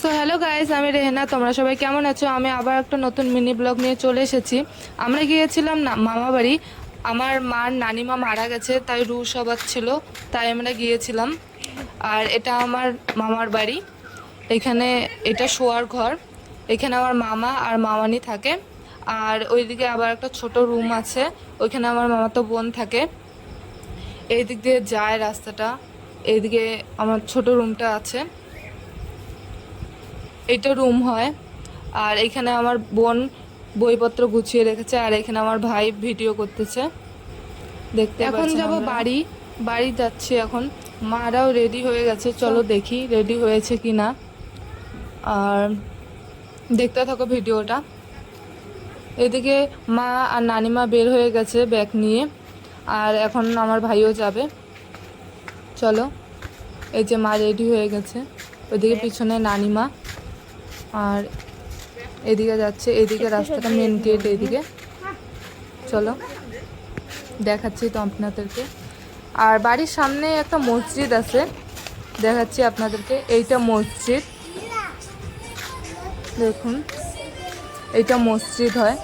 So hello guys, আমি রেহেনা। তোমরা সবাই কেমন আছো? আমি আবার একটা নতুন মিনি ব্লগ নিয়ে চলে এসেছি। আমরা গিয়েছিলাম না মামা বাড়ি। আমার মার নানিমা মারা গেছে, তাই রু সবাত ছিল, তাই আমরা গিয়েছিলাম। আর এটা আমার মামার বাড়ি। এখানে এটা শোয়ার ঘর। এখানে আমার মামা আর মামানি থাকে। আর ওইদিকে আবার একটা ছোট রুম আছে, ওইখানে আমার মামাতো বোন থাকে। এই দিক দিয়ে যায় রাস্তাটা, এইদিকে আমার ছোট রুমটা আছে, এটা রুম হয়। আর এখানে আমার বোন বইপত্র গুছিয়ে রেখেছে, আর এখানে আমার ভাই ভিডিও করতেছে, দেখতে এখন যাব বাড়ি। বাড়ি যাচ্ছি এখন। মারাও রেডি হয়ে গেছে, চলো দেখি রেডি হয়েছে কি না। আর দেখতে থাকো ভিডিওটা। এদিকে মা আর নানিমা বের হয়ে গেছে ব্যাগ নিয়ে, আর এখন আমার ভাইও যাবে। চলো, এই যে মা রেডি হয়ে গেছে, ওইদিকে পিছনে নানিমা, আর এদিকে যাচ্ছে, এদিকে রাস্তাটা মেন গেট এদিকে। চলো দেখাচ্ছি তো আপনাদেরকে। আর বাড়ির সামনে একটা মসজিদ আছে, দেখাচ্ছি আপনাদেরকে। এইটা মসজিদ, দেখুন এইটা মসজিদ হয়,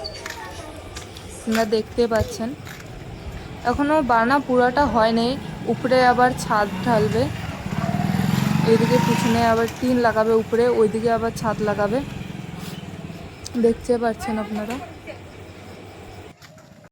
আপনারা দেখতে পাচ্ছেন। এখনো বানা পুরাটা হয় নাই, উপরে আবার ছাদ ঢালবে। এইদিকে পিছনে আবার টিন লাগাবে উপরে, ওইদিকে আবার ছাদ লাগাবে, দেখতে পাচ্ছেন আপনারা।